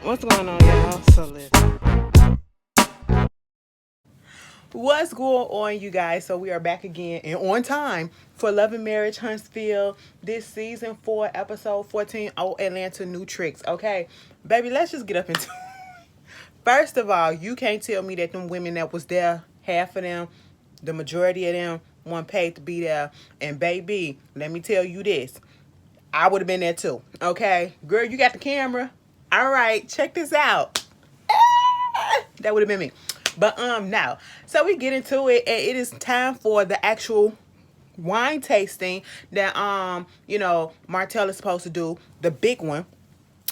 What's going on, y'all? So listen. What's going on, you guys? So we are back again and on time for Love and Marriage Huntsville. This season 4, episode 14. Oh, Atlanta New Tricks. Okay, baby, let's just get up into. First of all, you can't tell me that them women that was there, half of them, the majority of them, weren't paid to be there. And baby, let me tell you this. I would have been there too. Okay, girl, you got the camera. All right, check this out. That would have been me. But now, so we get into it, and it is time for the actual wine tasting that Martel is supposed to do, the big one.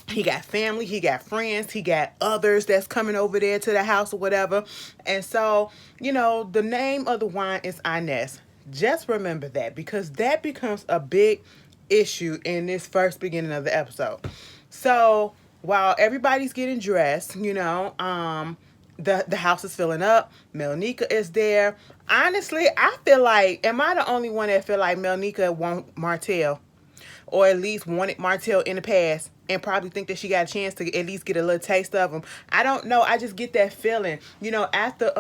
He got family, he got friends, he got others that's coming over there to the house or whatever. And so, the name of the wine is Inez. Just remember that, because that becomes a big issue in this first beginning of the episode. So while everybody's getting dressed, the house is filling up. Melnika is there. Honestly, I feel like, am I the only one that feel like Melnika want Martel? Or at least wanted Martel in the past, and probably think that she got a chance to at least get a little taste of him. I don't know. I just get that feeling. After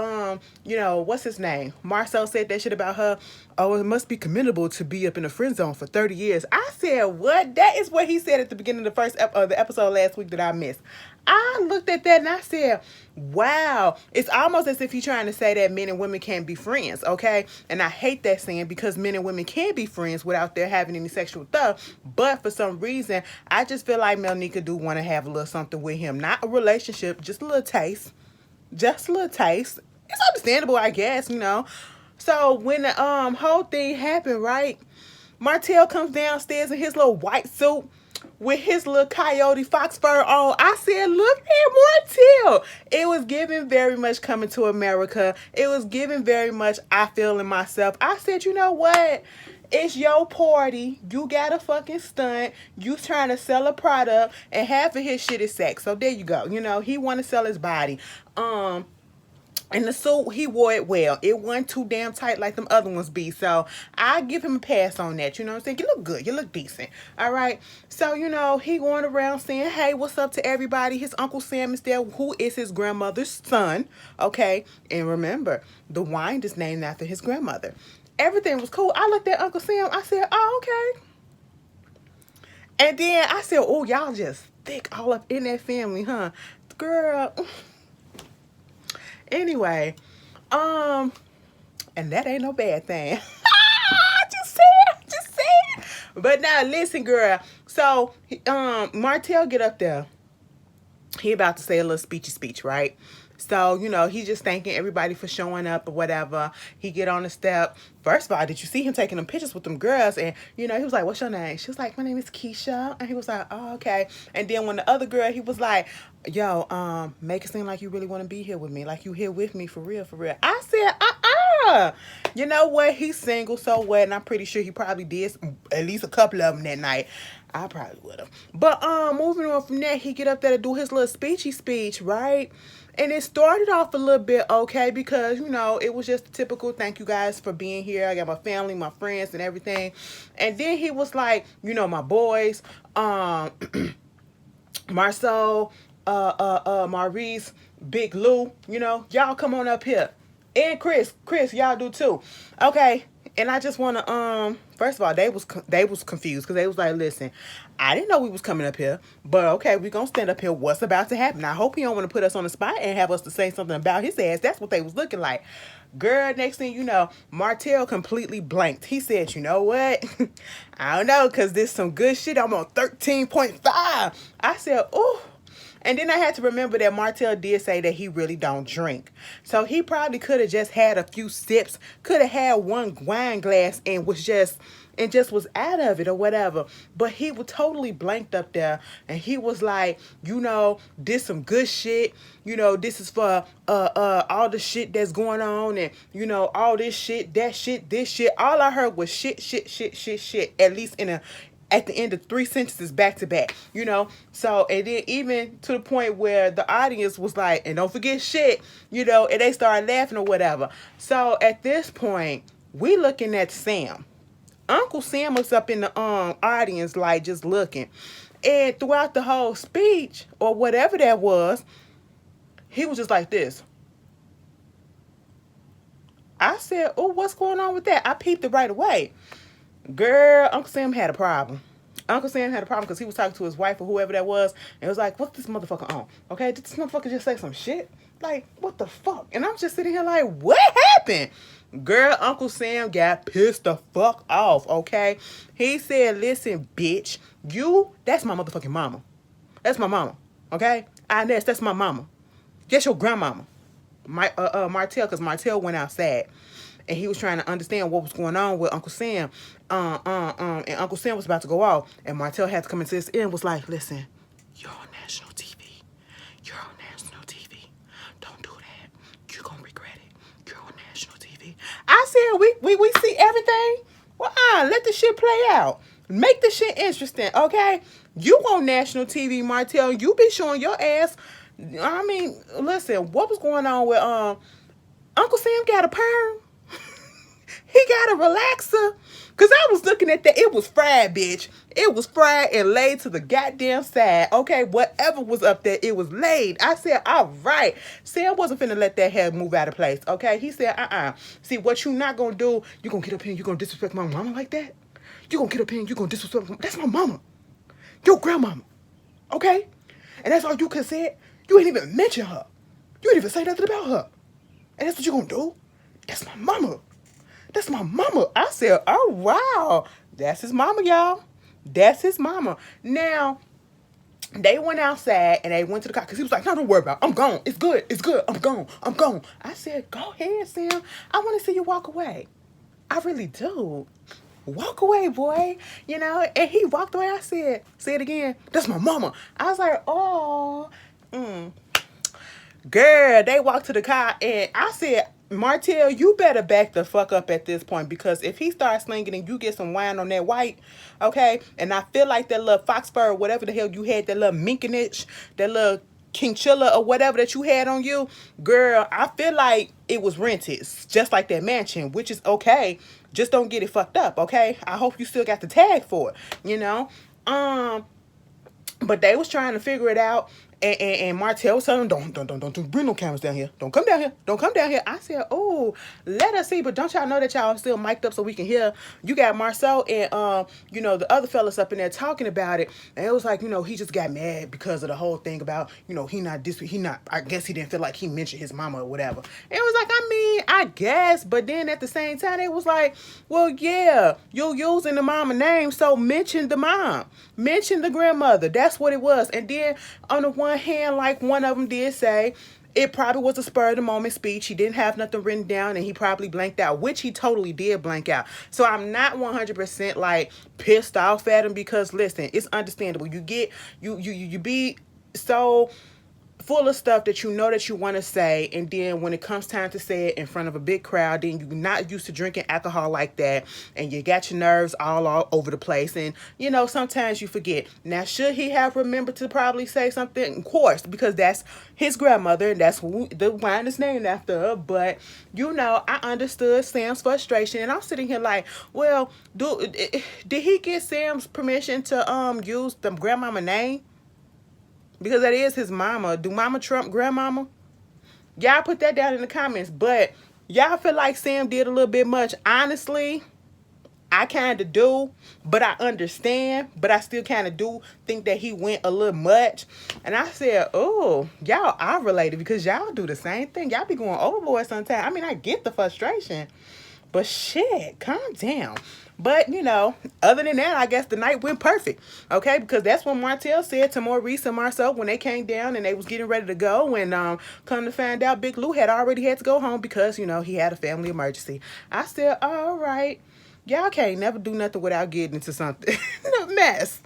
what's his name? Marcel said that shit about her. Oh, it must be commendable to be up in the friend zone for 30 years. I said, what? That is what he said at the beginning of the first the episode last week that I missed. I looked at that and I said, wow. It's almost as if he's trying to say that men and women can't be friends, okay? And I hate that saying, because men and women can be friends without there having any sexual stuff. But for some reason, I just feel like Melnika do want to have a little something with him. Not a relationship, just a little taste. Just a little taste. It's understandable, I guess, So when the whole thing happened, right? Martel comes downstairs in his little white suit with his little coyote fox fur on. I said, look at Martel. It was giving very much Coming to America. It was giving very much I Feel in Myself. I said, you know what? It's your party. You got a fucking stunt. You trying to sell a product, and half of his shit is sex. So there you go. He want to sell his body. And the suit, he wore it well. It wasn't too damn tight like them other ones be. So I give him a pass on that. You know what I'm saying? You look good. You look decent. All right. So, he going around saying, hey, what's up to everybody? His Uncle Sam is there, who is his grandmother's son. Okay. And remember, the wine is named after his grandmother. Everything was cool. I looked at Uncle Sam. I said, oh, okay. And then I said, oh, y'all just thick all up in that family, huh? Girl. Anyway, and that ain't no bad thing. just saying. But now listen, girl. So, Martel get up there. He about to say a little speechy speech, right? So, he's just thanking everybody for showing up or whatever. He get on the step. First of all, did you see him taking them pictures with them girls? And, he was like, what's your name? She was like, my name is Keisha. And he was like, oh, okay. And then when the other girl, he was like, yo, make it seem like you really want to be here with me. Like you here with me for real, for real. I said, You know what? He's single, so what? And I'm pretty sure he probably did at least a couple of them that night. I probably would have. But moving on from that, he get up there to do his little speechy speech, right? And it started off a little bit okay, because, it was just a typical thank you guys for being here. I got my family, my friends, and everything. And then he was like, my boys, Marcel, Maurice, Big Lou, y'all come on up here. And Chris, y'all do too. Okay. And I just want to, first of all, they was confused, because they was like, listen, I didn't know we was coming up here, but okay, we gonna stand up here. What's about to happen? I hope he don't want to put us on the spot and have us to say something about his ass. That's what they was looking like. Girl, next thing you know, Martel completely blanked. He said, you know what? I don't know, because this some good shit. I'm on 13.5. I said, ooh. And then I had to remember that Martel did say that he really don't drink. So he probably could have just had a few sips, could have had one wine glass and just was out of it or whatever. But he was totally blanked up there, and he was like, this some good shit. This is for all the shit that's going on, and all this shit, that shit, this shit. All I heard was shit, at least at the end of 3 sentences back to back, So, and then even to the point where the audience was like, and don't forget shit, and they started laughing or whatever. So at this point, we looking at Sam. Uncle Sam was up in the audience, like, just looking. And throughout the whole speech, or whatever that was, he was just like this. I said, oh, what's going on with that? I peeped it right away. Girl, Uncle Sam had a problem. Uncle Sam had a problem because he was talking to his wife or whoever that was, and it was like, what's this motherfucker on? Okay, did this motherfucker just say some shit? Like, what the fuck? And I'm just sitting here like, what happened? Girl, Uncle Sam got pissed the fuck off, okay? He said, listen, bitch, that's my motherfucking mama. That's my mama, okay? That's my mama. That's your grandmama. Martel, because Martel went outside. And he was trying to understand what was going on with Uncle Sam. And Uncle Sam was about to go off. And Martel had to come into this ear and was like, listen, you're on national TV. You're on national TV. Don't do that. You're going to regret it. You're on national TV. I said, we see everything. Well, let the shit play out. Make the shit interesting, okay? You on national TV, Martel. You be showing your ass. I mean, listen, what was going on with Uncle Sam got a perm? He got a relaxer. Because I was looking at that. It was fried, bitch. It was fried and laid to the goddamn side. Okay, whatever was up there, it was laid. I said, all right. Sam wasn't finna let that hair move out of place. Okay, he said, See, what you not going to do, you going to get up here and you going to disrespect my mama like that? You going to get up here and you going to disrespect my... That's my mama. Your grandmama. Okay? And that's all you could say. You ain't even mention her. You ain't even say nothing about her. And that's what you going to do? That's my mama. That's my mama. I said, oh, wow. That's his mama, y'all. That's his mama. Now, they went outside and they went to the car because he was like, no, don't worry about it. I'm gone. It's good. It's good. I'm gone. I'm gone. I said, go ahead, Sam. I want to see you walk away. I really do. Walk away, boy. You know, and he walked away. I said, say it again. That's my mama. I was like, oh, Girl, they walked to the car and I said, Martel, you better back the fuck up at this point because if he starts slinging and you get some wine on that white, okay, and I feel like that little fox fur or whatever the hell you had, that little minkinich, that little chinchilla or whatever that you had on you, girl, I feel like it was rented, just like that mansion, which is okay. Just don't get it fucked up, okay? I hope you still got the tag for it, you know? But they was trying to figure it out. And Martel was telling them, don't bring no cameras down here. Don't come down here. Don't come down here. I said, oh, let us see. But don't y'all know that y'all still mic'd up so we can hear? You got Marcel and, the other fellas up in there talking about it. And it was like, he just got mad because of the whole thing about, I guess he didn't feel like he mentioned his mama or whatever. And it was like, I guess. But then at the same time, it was like, well, yeah, you're using the mama name. So mention the mom. Mention the grandmother. That's what it was. And then on the one hand, like one of them did say, it probably was a spur of the moment speech. He didn't have nothing written down and he probably blanked out, which he totally did blank out. So I'm not 100% like pissed off at him because listen, it's understandable. You be so full of stuff that that you want to say, and then when it comes time to say it in front of a big crowd, then you're not used to drinking alcohol like that, and you got your nerves all over the place, and sometimes you forget. Now, should he have remembered to probably say something? Of course, because that's his grandmother, and that's who the wine is named after her, but I understood Sam's frustration, and I'm sitting here like, well, did he get Sam's permission to use the grandmama name? Because that is his mama. Do mama trump grandmama? Y'all put that down in the comments. But y'all feel like Sam did a little bit much. Honestly, I kind of do. But I understand. But I still kind of do think that he went a little much. And I said, oh, y'all are related because y'all do the same thing. Y'all be going overboard sometimes. I mean, I get the frustration. But shit, calm down. But, other than that, I guess the night went perfect, okay? Because that's what Martel said to Maurice and Marcel when they came down and they was getting ready to go. And come to find out, Big Lou had already had to go home because, he had a family emergency. I said, all right, y'all can't never do nothing without getting into something. A mess.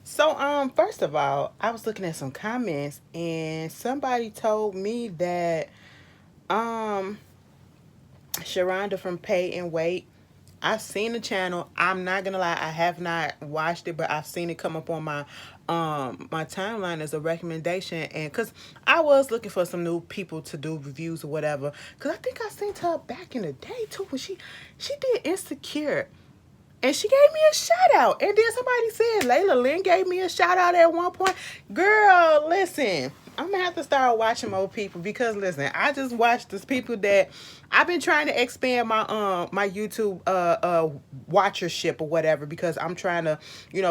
So, first of all, I was looking at some comments and somebody told me that Sharonda from Pay and Wait, I've seen the channel. I'm not gonna lie, I have not watched it, but I've seen it come up on my my timeline as a recommendation, and because I was looking for some new people to do reviews or whatever, because I think I seen her back in the day too when she did Insecure. And she gave me a shout out. And then somebody said Layla Lynn gave me a shout out at one point. Girl, listen, I'm gonna have to start watching more people because listen, I just watched these people that I've been trying to expand my YouTube watchership or whatever because I'm trying to,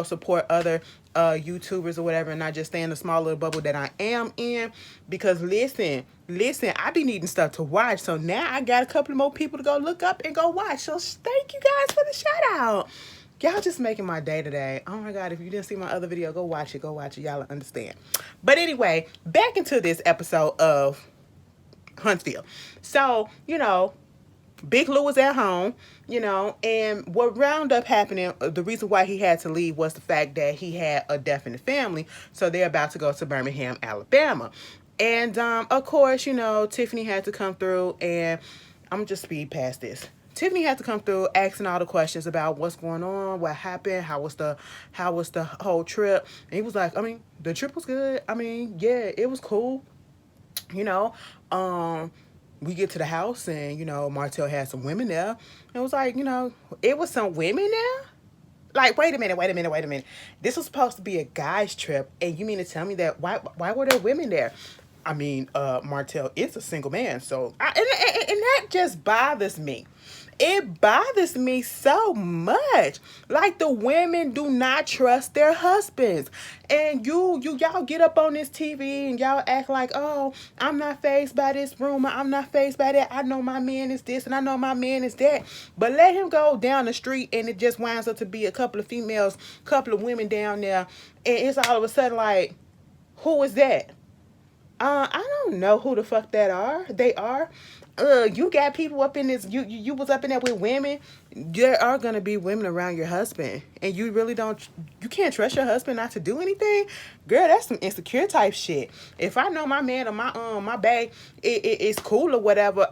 support other YouTubers or whatever and not just stay in the small little bubble that I am in. Because listen, I be needing stuff to watch. So now I got a couple more people to go look up and go watch. So thank you guys for the shout out. Y'all just making my day today. Oh my God, if you didn't see my other video, go watch it. Go watch it. Y'all understand. But anyway, back into this episode of Huntsville. So, Big Lou was at home, and what wound up happening, the reason why he had to leave was the fact that he had a death in the family. So they're about to go to Birmingham, Alabama. And, of course, Tiffany had to come through and I'm just speed past this. Tiffany had to come through asking all the questions about what's going on, what happened, how was the whole trip. And he was like, the trip was good. Yeah, it was cool. We get to the house and, Martel had some women there. It was like, it was some women there? Like, wait a minute. This was supposed to be a guy's trip. And you mean to tell me that, why were there women there? Martel is a single man. So, and that just bothers me. It bothers me so much. Like, the women do not trust their husbands. And y'all get up on this TV and y'all act like, oh, I'm not fazed by this rumor. I'm not fazed by that. I know my man is this and I know my man is that. But let him go down the street and it just winds up to be a couple of females, couple of women down there. And it's all of a sudden like, who is that? I don't know who the fuck they are. You got people up in this, you was up in there with women. There are gonna be women around your husband. And you really you can't trust your husband not to do anything? Girl, that's some insecure type shit. If I know my man or my bae is cool or whatever,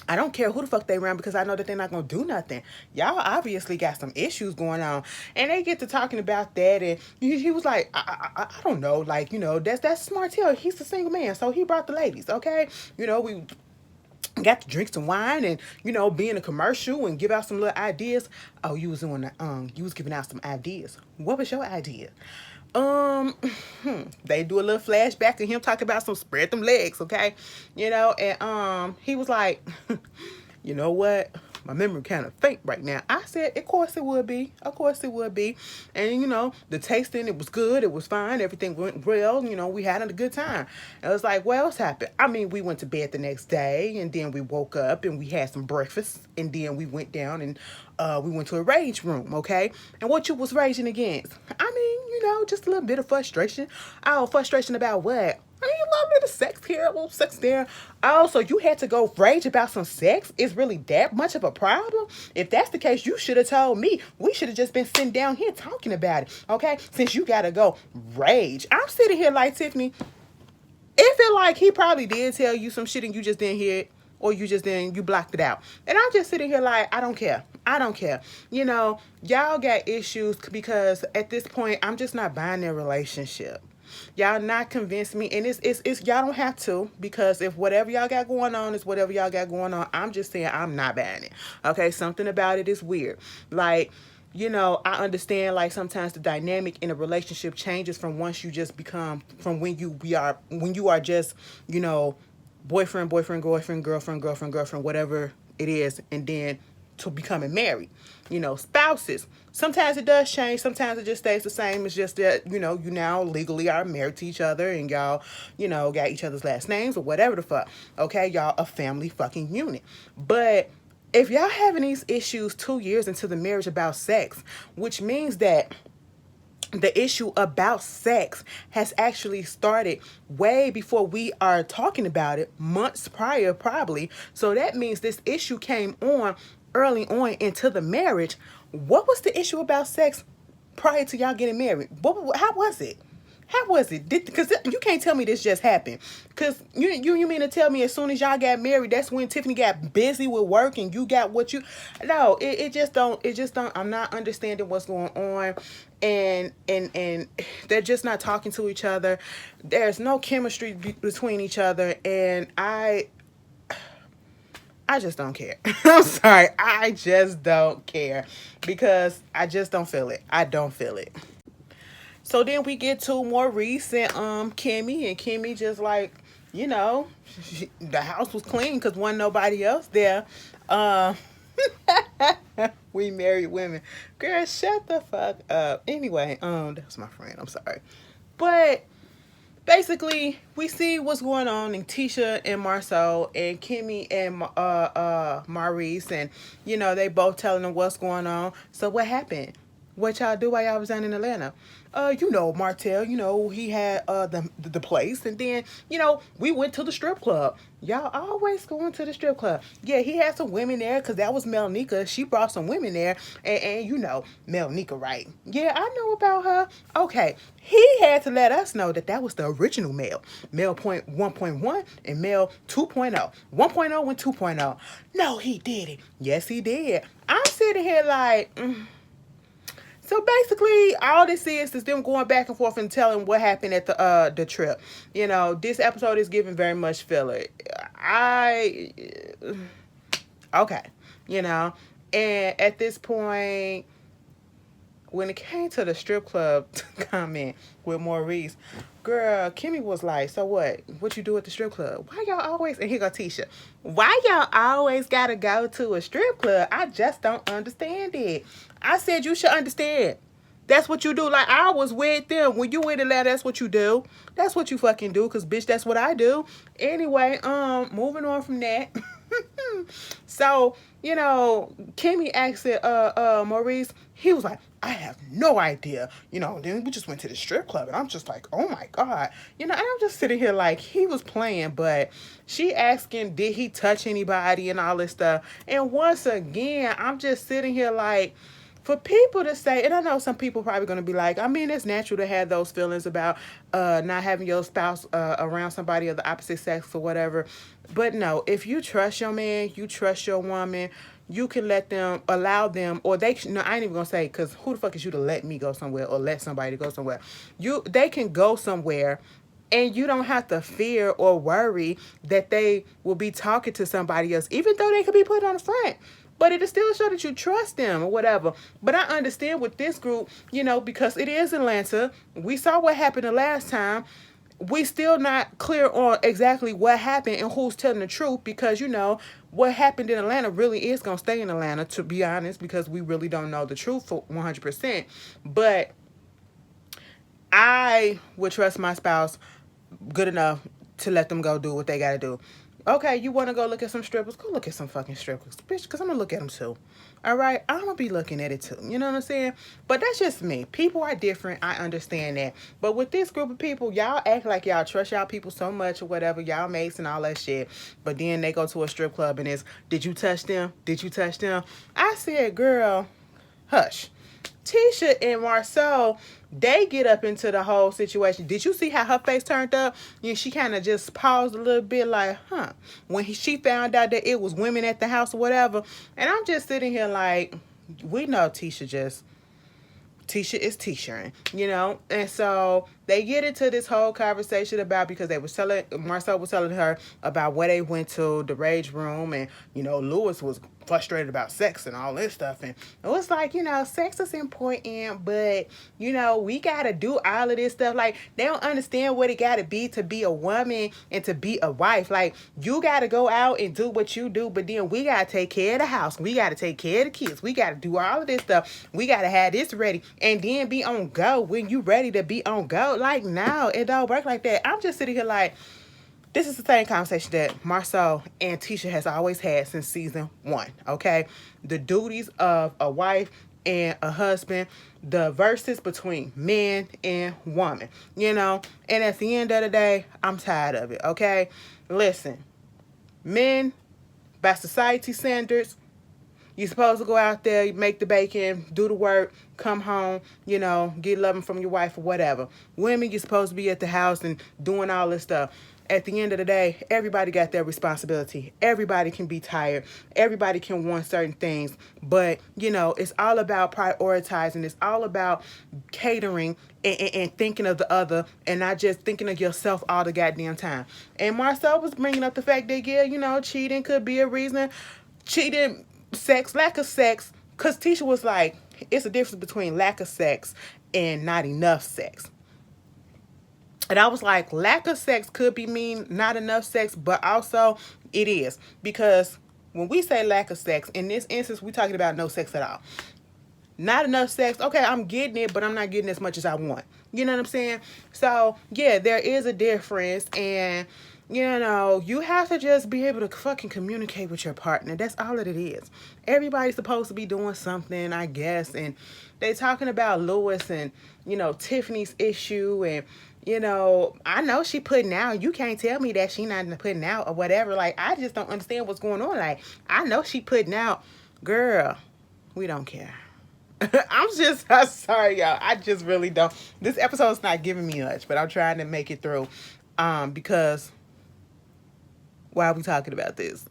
I don't care who the fuck they around because I know that they're not going to do nothing. Y'all obviously got some issues going on. And they get to talking about that. And he was like, I don't know. Like, that's Martel. He's a single man. So he brought the ladies, okay? We got to drink some wine and, be in a commercial and give out some little ideas. Oh, you was giving out some ideas. What was your idea? They do a little flashback of him talking about some spread them legs, okay? And he was like, you know what? My memory kind of faint right now. I said, of course it would be. Of course it would be. And, the tasting, it was good. It was fine. Everything went well. We had a good time. And I was like, what else happened? We went to bed the next day and then we woke up and we had some breakfast and then we went down and we went to a rage room, okay? And what you was raging against? Just a little bit of frustration. Oh, frustration about what? A little bit of sex here, a little sex there. Oh, so you had to go rage about some sex? Is really that much of a problem? If that's the case, you should have told me. We should have just been sitting down here talking about it, okay? Since you got to go rage. I'm sitting here like, Tiffany, it feel like he probably did tell you some shit and you just didn't hear it. Or you blocked it out. And I'm just sitting here like, I don't care. Y'all got issues because at this point, I'm just not buying their relationship. Y'all not convinced me. And it's y'all don't have to, because if whatever y'all got going on is whatever y'all got going on, I'm just saying I'm not buying it. Okay, something about it is weird. Like, I understand like sometimes the dynamic in a relationship changes from once you just become, from when you are just, boyfriend, girlfriend, whatever it is, and then to becoming married. Spouses. Sometimes it does change. Sometimes it just stays the same. It's just that, you now legally are married to each other and y'all, got each other's last names or whatever the fuck. Okay, y'all a family fucking unit. But if y'all having these issues 2 years into the marriage about sex, which means that the issue about sex has actually started way before we are talking about it, months prior probably. So that means this issue came on early on into the marriage. What was the issue about sex prior to y'all getting married? How was it? How was it? Because you can't tell me this just happened. Because you mean to tell me as soon as y'all got married, that's when Tiffany got busy with work and you got what you... No, it just don't... I'm not understanding what's going on. And they're just not talking to each other. There's no chemistry between each other. And I I just don't care. I'm sorry. I just don't care because I just don't feel it. I don't feel it. So then we get to more recent Kimmi, and Kimmi just like, you know, the house was clean because wasn't nobody else there. Um we married women. Girl, shut the fuck up. Anyway, that was my friend. I'm sorry. But basically, we see what's going on in Tisha and Marcel and Kimmi and Maurice, and they both telling them what's going on. So what happened? What y'all do while y'all was down in Atlanta? Martel, he had the place, and then, we went to the strip club. Y'all always going to the strip club. Yeah, he had some women there because that was Melnika. She brought some women there, and Melnika, right? Yeah, I know about her. Okay, he had to let us know that was the original Mel point 1.1 and Mel 2.0. 1.0 and 2.0. No, he did it. Yes, he did. I'm sitting here like... So basically, all this is them going back and forth and telling what happened at the trip. This episode is giving very much filler. Okay, and at this point, when it came to the strip club comment with Maurice, girl, Kimmi was like, so what? What you do at the strip club? Why y'all always... And here go Tisha. Why y'all always gotta go to a strip club? I just don't understand it. I said you should understand. That's what you do. Like, I was with them. When you with Atlanta, that's what you do. That's what you fucking do. Because, bitch, that's what I do. Anyway, moving on from that. So, Kimmi asked Maurice. He was like, I have no idea. Then we just went to the strip club. And I'm just like, oh, my God. And I'm just sitting here like, he was playing. But she asking, did he touch anybody and all this stuff. And once again, I'm just sitting here like... For people to say, and I know some people probably going to be like, I mean, it's natural to have those feelings about not having your spouse around somebody of the opposite sex or whatever. But no, if you trust your man, you trust your woman, you can allow them, or they, no, I ain't even going to say, because who the fuck is you to let me go somewhere or let somebody go somewhere? They can go somewhere, and you don't have to fear or worry that they will be talking to somebody else, even though they could be put on the front. But it'll still show that you trust them or whatever. But I understand with this group, because it is Atlanta. We saw what happened the last time. We still not clear on exactly what happened and who's telling the truth, because, what happened in Atlanta really is going to stay in Atlanta, to be honest, because we really don't know the truth for 100%. But I would trust my spouse good enough to let them go do what they got to do. Okay, you want to go look at some strippers? Go look at some fucking strippers, bitch, because I'm going to look at them too. All right? I'm going to be looking at it too. You know what I'm saying? But that's just me. People are different. I understand that. But with this group of people, y'all act like y'all trust y'all people so much or whatever. Y'all mates and all that shit. But then they go to a strip club and it's, did you touch them? Did you touch them? I said, girl, hush. Tisha and Marcel, they get up into the whole situation. Did you see how her face turned up? She kind of just paused a little bit like, when she found out that it was women at the house or whatever. And I'm just sitting here like, we know Tisha is Tisha, and so they get into this whole conversation about, because Marcel was telling her about where they went to, the rage room, and Lewis was frustrated about sex and all this stuff, and it was like, sex is important, but we gotta do all of this stuff. Like, they don't understand what it gotta be to be a woman and to be a wife. Like, you gotta go out and do what you do, but then we gotta take care of the house, we gotta take care of the kids, we gotta do all of this stuff, we gotta have this ready, and then be on go when you ready to be on go. Like, no, it don't work like that. I'm just sitting here like, this is the same conversation that Marcel and Tisha has always had since season 1, okay? The duties of a wife and a husband, the verses between man and woman, and at the end of the day, I'm tired of it, okay? Listen, men, by society standards, you're supposed to go out there, make the bacon, do the work, come home, get loving from your wife or whatever. Women, you're supposed to be at the house and doing all this stuff. at the end of the day, everybody got their responsibility. Everybody can be tired. Everybody can want certain things. But, it's all about prioritizing. It's all about catering and thinking of the other and not just thinking of yourself all the goddamn time. And Marcel was bringing up the fact that, cheating could be a reason. Cheating, sex, lack of sex. Because Tisha was like, it's a difference between lack of sex and not enough sex. And I was like, lack of sex could be mean not enough sex, but also it is. Because when we say lack of sex, in this instance, we're talking about no sex at all. Not enough sex. Okay, I'm getting it, but I'm not getting as much as I want. You know what I'm saying? So, yeah, there is a difference. And, you have to just be able to fucking communicate with your partner. That's all that it is. Everybody's supposed to be doing something, I guess. And they talking about Lewis and, Tiffany's issue and, I know she putting out. You can't tell me that she not putting out or whatever. Like, I just don't understand what's going on. Like, I know she putting out. Girl, we don't care. I'm sorry, y'all. I just really don't. This episode's not giving me much, but I'm trying to make it through. Because why are we talking about this?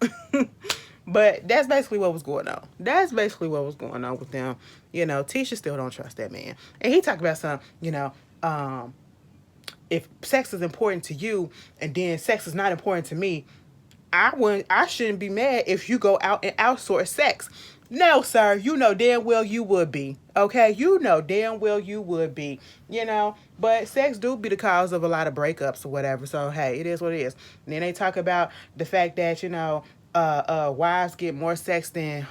But that's basically what was going on. That's basically what was going on with them. Tisha still don't trust that man. And he talked about some, if sex is important to you and then sex is not important to me, I shouldn't be mad if you go out and outsource sex. No, sir, damn well you would be. Okay, damn well you would be. But sex do be the cause of a lot of breakups or whatever. So hey, it is what it is. And then they talk about the fact that wives get more sex than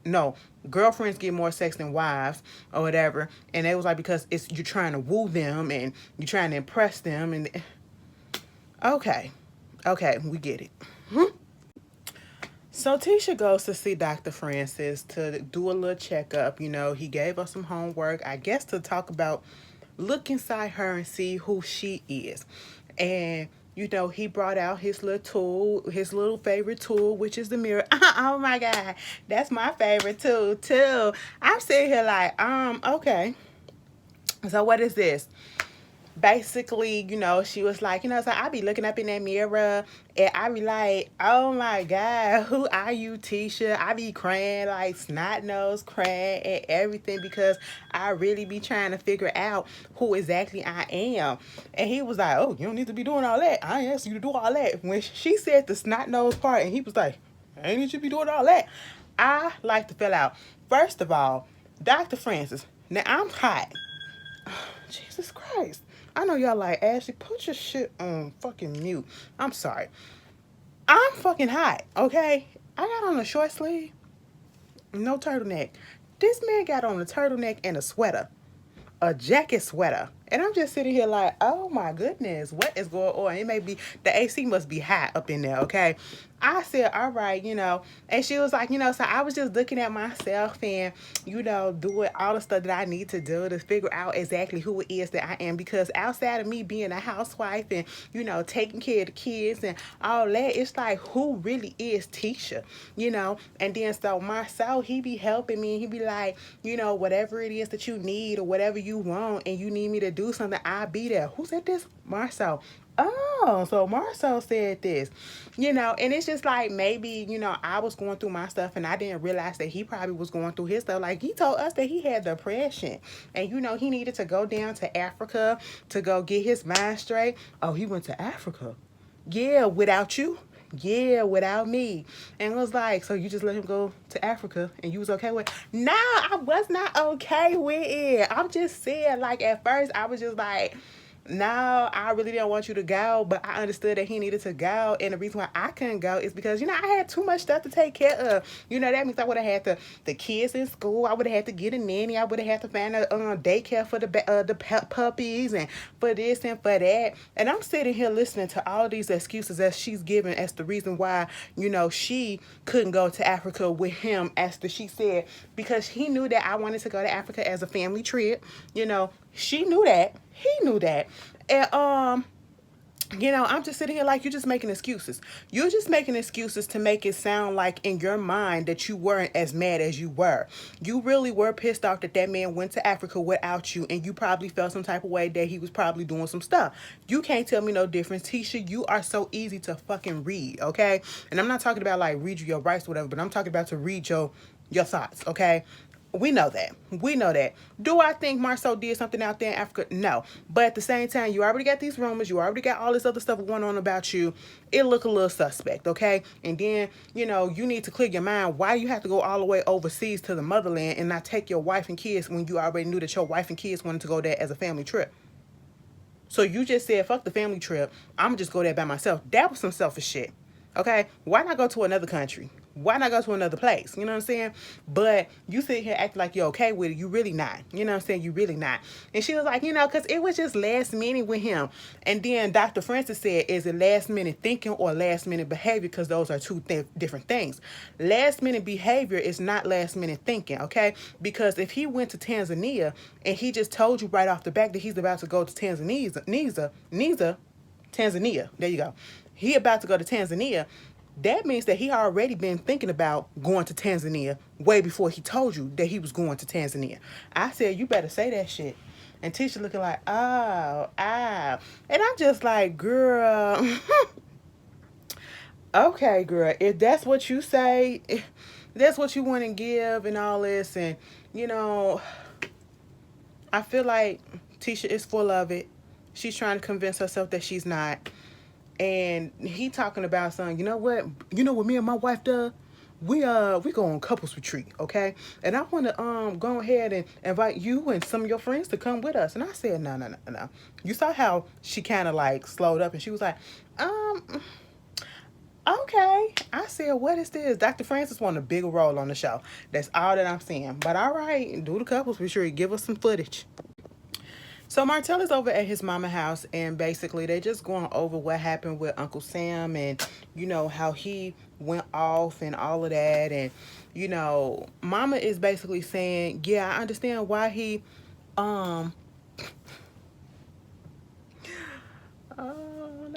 no, girlfriends get more sex than wives or whatever. And it was like, because you're trying to woo them and you're trying to impress them. And okay, we get it. So Tisha goes to see Dr. Francis to do a little checkup. He gave her some homework, I guess, to talk about, look inside her and see who she is. And he brought out his little tool, his little favorite tool, which is the mirror. Oh my God, that's my favorite tool too. I'm sitting here like, okay. So what is this? Basically, she was like, so I be looking up in that mirror and I be like, oh my God, who are you, Tisha? I be crying like snot nose, crying and everything because I really be trying to figure out who exactly I am. And he was like, oh, you don't need to be doing all that. I ain't asked you to do all that. When she said the snot nose part and he was like, I ain't need you to be doing all that, I like to fill out. First of all, Dr. Francis, now I'm hot. Jesus Christ. I know y'all like, Ashley, put your shit on fucking mute. I'm sorry. I'm fucking hot, okay? I got on a short sleeve, no turtleneck. This man got on a turtleneck and a sweater, a jacket sweater. And I'm just sitting here like, oh my goodness, what is going on? It may be, the AC must be hot up in there, okay? I said, all right, and she was like, so I was just looking at myself and, doing all the stuff that I need to do to figure out exactly who it is that I am. Because outside of me being a housewife and, taking care of the kids and all that, it's like, who really is Tisha, And then so Marcel, he be helping me and he be like, whatever it is that you need or whatever you want and you need me to do something, I'll be there. Who said this? Marcel. Oh, so Marcel said this, and it's just like, maybe, I was going through my stuff and I didn't realize that he probably was going through his stuff. Like, he told us that he had depression and, he needed to go down to Africa to go get his mind straight. Oh, he went to Africa. Yeah, without you. Yeah, without me. And it was like, so you just let him go to Africa and you was okay with it? No, I was not okay with it. I'm just saying, like, at first I was just like, no, I really didn't want you to go, but I understood that he needed to go. And the reason why I couldn't go is because, I had too much stuff to take care of. That means I would have had the kids in school. I would have had to get a nanny. I would have had to find a daycare for the puppies and for this and for that. And I'm sitting here listening to all these excuses that she's giving as the reason why, she couldn't go to Africa with him, as she said, because he knew that I wanted to go to Africa as a family trip. She knew that. He knew that. And I'm just sitting here like you're just making excuses. You're just making excuses to make it sound like in your mind that you weren't as mad as you were. You really were pissed off that that man went to Africa without you, and you probably felt some type of way that he was probably doing some stuff. You can't tell me no difference. Tisha, you are so easy to fucking read, okay? And I'm not talking about like read you your rights or whatever, but I'm talking about to read your thoughts, okay? We know that. We know that. Do I think Marcel did something out there in Africa? No. But at the same time, you already got these rumors. You already got all this other stuff going on about you. It look a little suspect, okay? And then, you need to clear your mind. Why you have to go all the way overseas to the motherland and not take your wife and kids when you already knew that your wife and kids wanted to go there as a family trip? So you just said, fuck the family trip. I'm going to just go there by myself. That was some selfish shit. Okay? Why not go to another country? Why not go to another place? You know what I'm saying? But you sit here acting like you're okay with it. You really not. You know what I'm saying? You really not. And she was like, because it was just last minute with him. And then Dr. Francis said, is it last minute thinking or last minute behavior? Because those are two different things. Last minute behavior is not last minute thinking, okay? Because if he went to Tanzania and he just told you right off the back that he's about to go to Tanzania, there you go. He about to go to Tanzania. That means that he already been thinking about going to Tanzania way before he told you that he was going to Tanzania. I said, you better say that shit. And Tisha looking like, oh. And I'm just like, girl, okay, girl, if that's what you say, if that's what you want to give and all this, and, I feel like Tisha is full of it. She's trying to convince herself that she's not. And he talking about something, what me and my wife does? We go on couples retreat, okay? And I want to go ahead and invite you and some of your friends to come with us. And I said, no. You saw how she kind of like slowed up and she was like, okay. I said, what is this? Dr. Francis want a bigger role on the show. That's all that I'm saying. But all right, do the couples retreat. Give us some footage. So Martel is over at his mama house, and basically they just going over what happened with Uncle Sam and, how he went off and all of that. And, mama is basically saying, yeah, I understand why he, let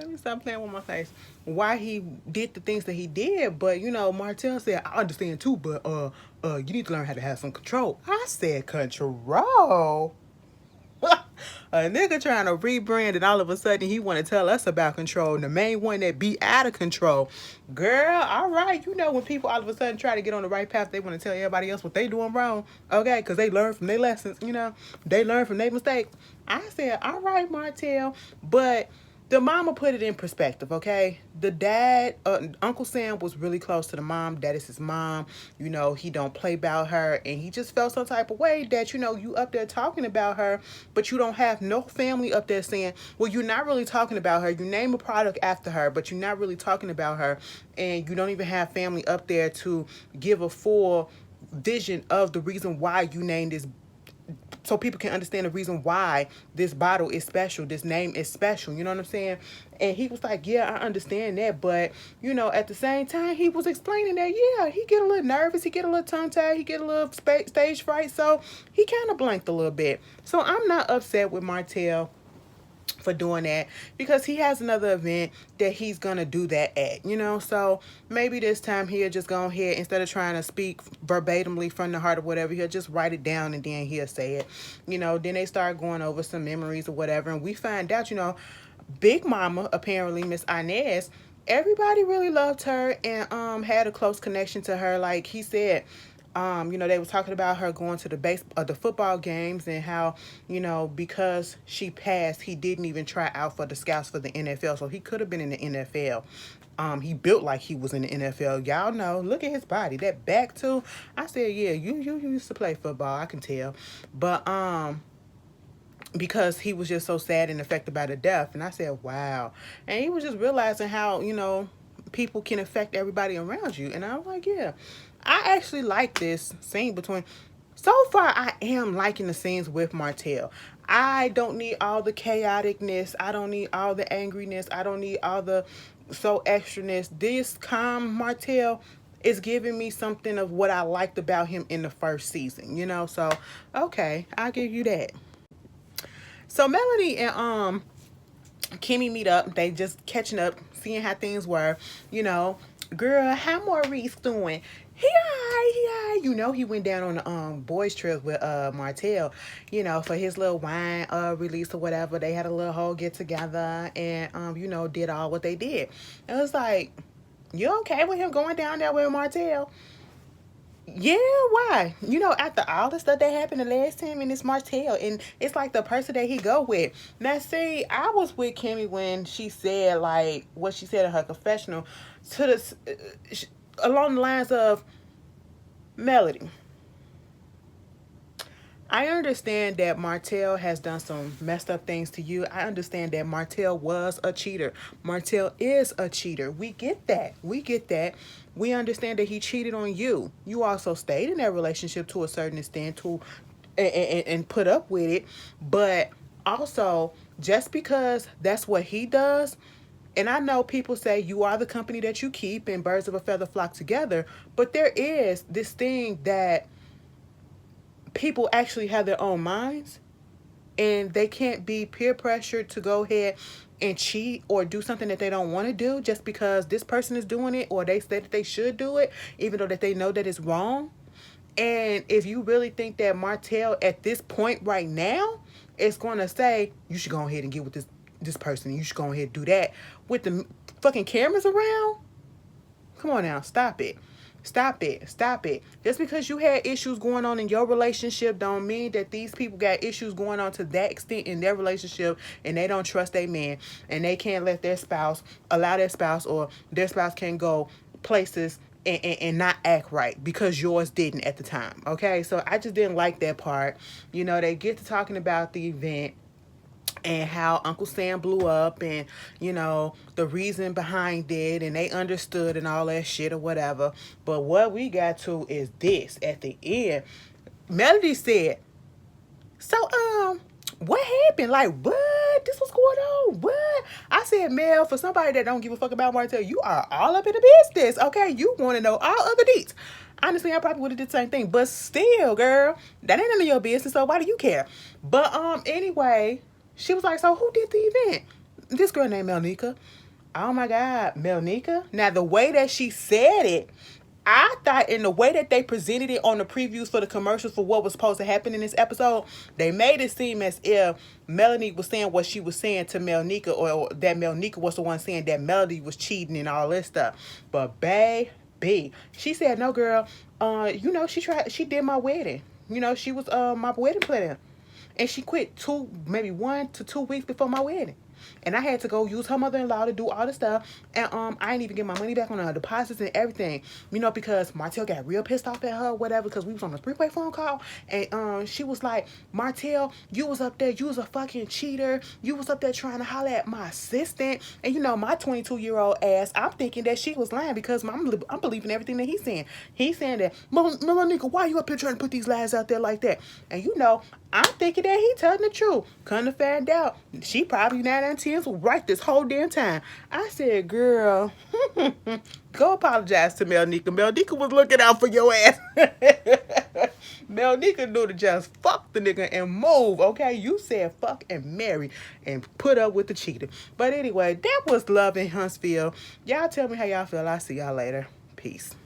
me stop playing with my face. Why he did the things that he did, but, Martel said, I understand too, but, you need to learn how to have some control. I said, control? A nigga trying to rebrand and all of a sudden he want to tell us about control. And the main one that be out of control. Girl, all right. When people all of a sudden try to get on the right path, they want to tell everybody else what they doing wrong. Okay, because they learn from their lessons, They learn from their mistakes. I said, all right, Martel. But the mama put it in perspective, okay? The dad, Uncle Sam was really close to the mom. That is his mom. He don't play about her. And he just felt some type of way that, you up there talking about her, but you don't have no family up there saying, well, you're not really talking about her. You name a product after her, but you're not really talking about her. And you don't even have family up there to give a full vision of the reason why you named this, so people can understand the reason why this bottle is special, this name is special, you know what I'm saying? And he was like, yeah, I understand that, but, at the same time, he was explaining that, yeah, he get a little nervous, he get a little tongue-tied, he get a little stage fright, so he kind of blanked a little bit. So I'm not upset with Martel for doing that because he has another event that he's gonna do that at, so maybe this time he'll just go ahead, instead of trying to speak verbatimly from the heart or whatever, he'll just write it down and then he'll say it. Then they start going over some memories or whatever, and we find out, Big Mama, apparently Miss Inez, everybody really loved her and had a close connection to her. Like he said, they were talking about her going to the football games and how, because she passed, he didn't even try out for the scouts for the NFL. So he could have been in the NFL. He built like he was in the NFL. Y'all know, look at his body, that back too. I said, yeah, you used to play football. I can tell. But, because he was just so sad and affected by the death. And I said, wow. And he was just realizing how, people can affect everybody around you. And I was like, yeah, I actually like this scene between. So far, I am liking the scenes with Martel. I don't need all the chaoticness. I don't need all the angriness. I don't need all the so extraness. This calm Martel is giving me something of what I liked about him in the first season, So, okay, I'll give you that. So Melanie and Kimmi meet up. They just catching up, seeing how things were. You know, girl, how Maurice doing? He he went down on the boys trip with Martel, for his little wine release or whatever. They had a little whole get together and did all what they did. It was like, you okay with him going down there with Martel? Yeah, why? After all the stuff that happened the last time, and it's Martel, and it's like the person that he go with. Now, see, I was with Kimmi when she said like what she said in her confessional, to along the lines of, Melody, I understand that Martel has done some messed up things to you. I understand that Martel was a cheater. Martel is a cheater. We get that. We get that. We understand that he cheated on you. You also stayed in that relationship to a certain extent and put up with it. But also, just because that's what he does, and I know people say you are the company that you keep and birds of a feather flock together, but there is this thing that people actually have their own minds, and they can't be peer pressured to go ahead and cheat or do something that they don't want to do just because this person is doing it or they say that they should do it even though that they know that it's wrong. And if you really think that Martel at this point right now is going to say you should go ahead and get with this person, you should go ahead and do that with the fucking cameras around, come on now, stop it. Stop it. Stop it. Just because you had issues going on in your relationship don't mean that these people got issues going on to that extent in their relationship and they don't trust their man and they can't let allow their spouse, or their spouse can go places and not act right because yours didn't at the time. Okay? So I just didn't like that part. They get to talking about the event and how Uncle Sam blew up and, the reason behind it, and they understood and all that shit or whatever. But what we got to is this at the end. Melody said, so, what happened? Like, what? This was going on? What? I said, Mel, for somebody that don't give a fuck about Martel, you are all up in the business, okay? You want to know all other deets. Honestly, I probably would have did the same thing. But still, girl, that ain't none of your business, so why do you care? But, anyway, she was like, so who did the event? This girl named Melnika. Oh my God, Melnika? Now, the way that she said it, I thought in the way that they presented it on the previews for the commercials for what was supposed to happen in this episode, they made it seem as if Melanie was saying what she was saying to Melnika, or that Melnika was the one saying that Melody was cheating and all this stuff. But baby, she said, no, girl, she did my wedding. She was my wedding planner. And she quit maybe 1 to 2 weeks before my wedding. And I had to go use her mother-in-law to do all the stuff. And I didn't even get my money back on her deposits and everything. Because Martel got real pissed off at her, whatever, because we was on a three-way phone call. And she was like, Martel, you was up there, you was a fucking cheater. You was up there trying to holler at my assistant. And my 22-year-old ass, I'm thinking that she was lying because I'm believing everything that he's saying. He's saying that, Monica, why you up here trying to put these lies out there like that? And I'm thinking that he telling the truth. Come to find out, she probably 9 out of 10 was right this whole damn time. I said, girl, go apologize to Melnika. Melnika was looking out for your ass. Melnika knew to just fuck the nigga and move, okay? You said fuck and marry and put up with the cheater. But anyway, that was Love in Huntsville. Y'all tell me how y'all feel. I'll see y'all later. Peace.